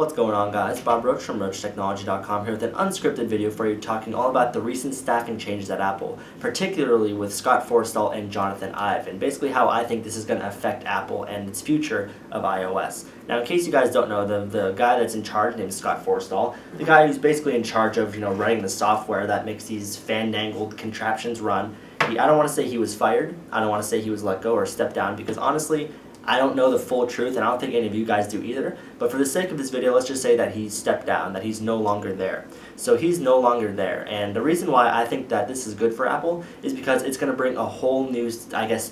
What's going on, guys? Bob Roche from RocheTechnology.com here with an unscripted video for you talking all about the recent staffing changes at Apple, particularly with Scott Forstall and Jonathan Ive, and basically how I think this is going to affect Apple and its future of iOS. Now, in case you guys don't know, the guy that's in charge, named Scott Forstall, the guy who's basically in charge of writing the software that makes these fandangled contraptions run. I don't want to say he was fired. I don't want to say he was let go or stepped down because honestly, I don't know the full truth, and I don't think any of you guys do either. But for the sake of this video, let's just say that he stepped down, that he's no longer there. So he's no longer there, and the reason why I think that this is good for Apple is because it's going to bring a whole new,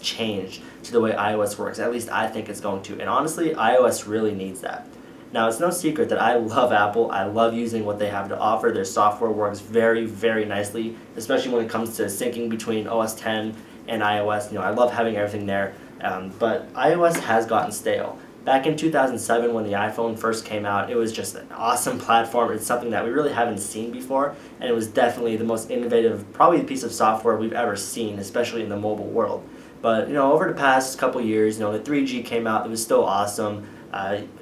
change to the way iOS works. At least I think it's going to. And honestly, iOS really needs that. Now, it's no secret that I love Apple. I love using what they have to offer. Their software works very, very nicely, especially when it comes to syncing between OS X and iOS. I love having everything there. But iOS has gotten stale. Back in 2007 when the iPhone first came out, it was just an awesome platform. It's something that we really haven't seen before, and it was definitely the most innovative, probably piece of software we've ever seen, especially in the mobile world. But over the past couple years, the 3G came out, it was still awesome.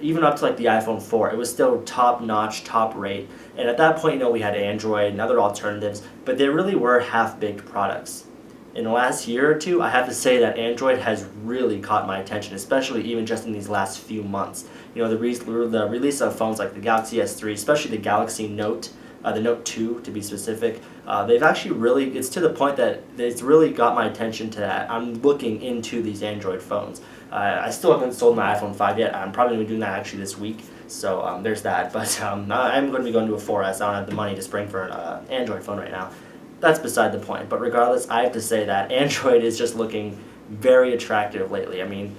Even up to the iPhone 4, it was still top-notch, top-rate. And at that point, we had Android and other alternatives, but they really were half-baked products. In the last year or two, I have to say that Android has really caught my attention, especially even just in these last few months. The release of phones like the Galaxy S3, especially the Galaxy Note, the Note 2 to be specific, they've actually really, it's to the point that it's really got my attention to that. I'm looking into these Android phones. I still haven't sold my iPhone 5 yet. I'm probably going to be doing that actually this week, so there's that. But I'm going to be going to a 4S. I don't have the money to spring for an Android phone right now. That's beside the point, but regardless, I have to say that Android is just looking very attractive lately. I mean,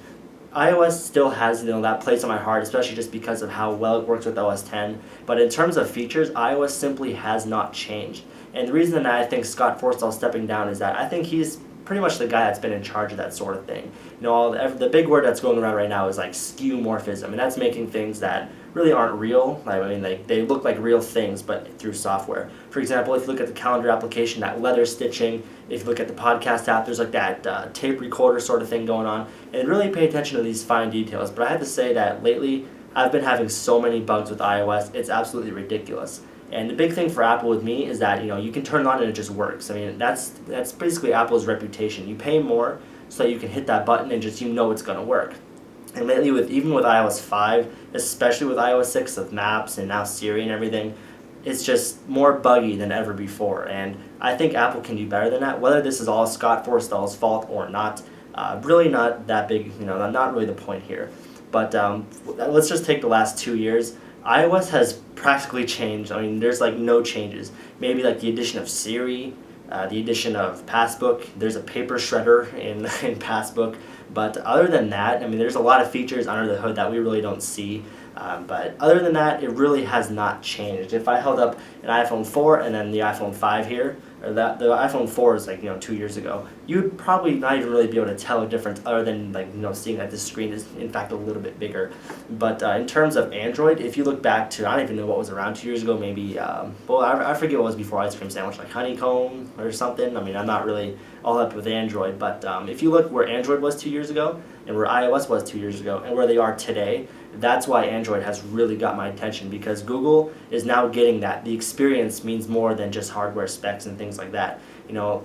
iOS still has that place on my heart, especially just because of how well it works with OS X, but in terms of features, iOS simply has not changed. And the reason that I think Scott Forstall stepping down is that I think he's pretty much the guy that's been in charge of that sort of thing. The big word that's going around right now is skeuomorphism, and that's making things that really aren't real. They look like real things, but through software. For example, if you look at the calendar application, that leather stitching. If you look at the podcast app, there's that tape recorder sort of thing going on. And really pay attention to these fine details. But I have to say that lately, I've been having so many bugs with iOS, it's absolutely ridiculous. And the big thing for Apple with me is that you can turn it on and it just works. I mean, that's basically Apple's reputation. You pay more so that you can hit that button and just it's going to work. And lately, even with iOS 5, especially with iOS 6 with Maps and now Siri and everything, it's just more buggy than ever before. And I think Apple can do better than that. Whether this is all Scott Forstall's fault or not, really not that big. Not really the point here. But let's just take the last 2 years. iOS has practically changed. I mean, there's no changes. Maybe the addition of Siri, the addition of Passbook. There's a paper shredder in Passbook. But other than that, I mean, there's a lot of features under the hood that we really don't see. But other than that, it really has not changed. If I held up an iPhone 4 and then the iPhone 5 here, or the iPhone 4 is 2 years ago, you'd probably not even really be able to tell a difference other than seeing that this screen is in fact a little bit bigger. But in terms of Android, if you look back to, I don't even know what was around 2 years ago, maybe, I forget what was before ice cream sandwich, honeycomb or something. I mean, I'm not really all up with Android, but if you look where Android was 2 years ago and where iOS was 2 years ago and where they are today, that's why Android has really got my attention, because Google is now getting that the experience means more than just hardware specs and things like that.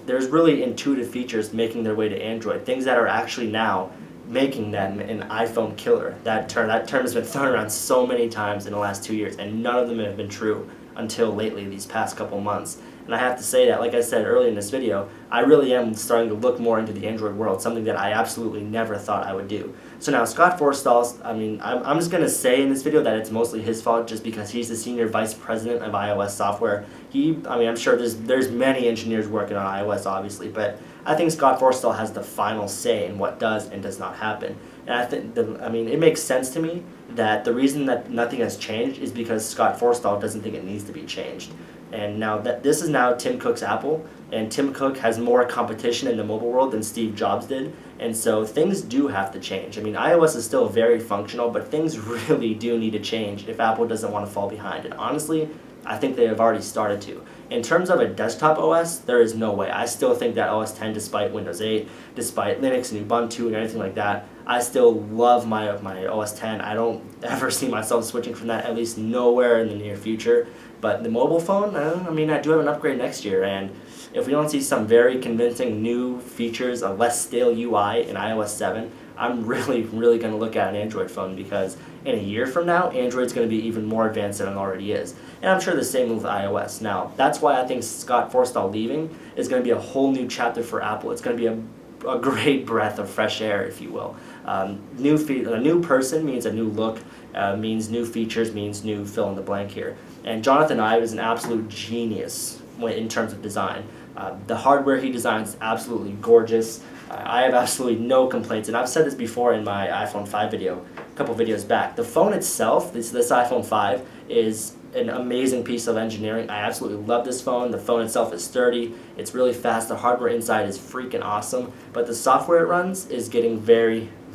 There's really intuitive features making their way to Android, things that are actually now making them an iPhone killer. That term has been thrown around so many times in the last 2 years, and none of them have been true until lately, these past couple months. And I have to say that, like I said earlier in this video, I really am starting to look more into the Android world, something that I absolutely never thought I would do. So now, Scott Forstall, I'm just going to say in this video that it's mostly his fault just because he's the senior vice president of iOS software. I'm sure there's many engineers working on iOS, obviously, but I think Scott Forstall has the final say in what does and does not happen. And I think, it makes sense to me that the reason that nothing has changed is because Scott Forstall doesn't think it needs to be changed. And now this is now Tim Cook's Apple, and Tim Cook has more competition in the mobile world than Steve Jobs did, and so things do have to change. I mean, iOS is still very functional, but things really do need to change if Apple doesn't want to fall behind. And honestly, I think they have already started to. In terms of a desktop OS, there is no way. I still think that OS 10, despite Windows 8, despite Linux and Ubuntu and everything like that, I still love my OS 10. I don't ever see myself switching from that, at least nowhere in the near future. But the mobile phone, I mean, I do have an upgrade next year, and if we don't see some very convincing new features, a less stale UI in iOS 7, I'm really going to look at an Android phone, because in a year from now, Android's going to be even more advanced than it already is. And I'm sure the same with iOS. Now, that's why I think Scott Forstall leaving is going to be a whole new chapter for Apple. It's going to be a great breath of fresh air, if you will. A new person means a new look, means new features, means new fill in the blank here. And Jonathan Ive is an absolute genius in terms of design. The hardware he designs is absolutely gorgeous. I have absolutely no complaints, and I've said this before in my iPhone 5 video, a couple videos back. The phone itself, this iPhone 5, is an amazing piece of engineering. I absolutely love this phone. The phone itself is sturdy, it's really fast, the hardware inside is freaking awesome, but the software it runs is getting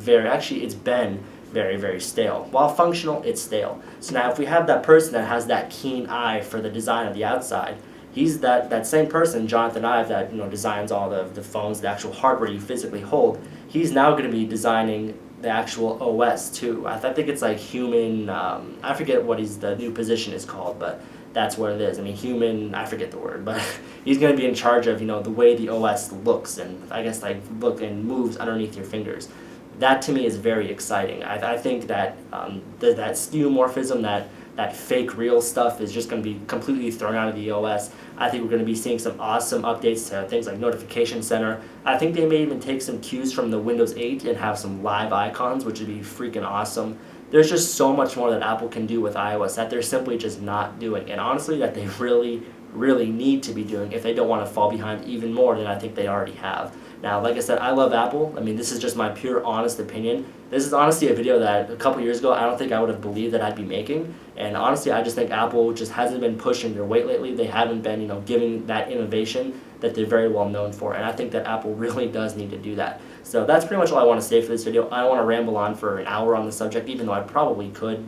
actually it's been very stale. While functional, it's stale. So now if we have that person that has that keen eye for the design of the outside, he's that same person, Jonathan Ive, that designs all the phones, the actual hardware you physically hold. He's now going to be designing the actual OS too. I think it's like human. I forget what the new position is called, but that's what it is. I mean, human. I forget the word, but he's going to be in charge of the way the OS looks, and I guess like look and moves underneath your fingers. That to me is very exciting. I think that that skeuomorphism, that fake real stuff is just going to be completely thrown out of the OS. I think we're going to be seeing some awesome updates to things like Notification Center. I think they may even take some cues from the Windows 8 and have some live icons, which would be freaking awesome. There's just so much more that Apple can do with iOS that they're simply just not doing, and honestly that they really need to be doing if they don't want to fall behind even more than I think they already have. Now, like I said, I love Apple. I mean, this is just my pure, honest opinion. This is honestly a video that a couple years ago I don't think I would have believed that I'd be making. And honestly, I just think Apple just hasn't been pushing their weight lately. They haven't been, giving that innovation that they're very well known for. And I think that Apple really does need to do that. So that's pretty much all I want to say for this video. I don't want to ramble on for an hour on the subject, even though I probably could.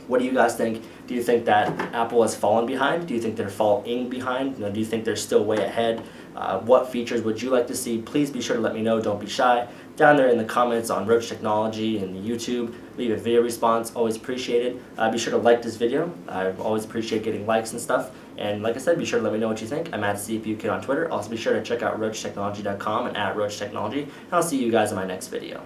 What do you guys think? Do you think that Apple has fallen behind? Do you think they're falling behind? Do you think they're still way ahead? What features would you like to see? Please be sure to let me know. Don't be shy. Down there in the comments on Roche Technology and YouTube, leave a video response. Always appreciated. Be sure to like this video. I always appreciate getting likes and stuff. And like I said, be sure to let me know what you think. I'm at CPUKid on Twitter. Also be sure to check out RocheTechnology.com and at RocheTechnology. And I'll see you guys in my next video.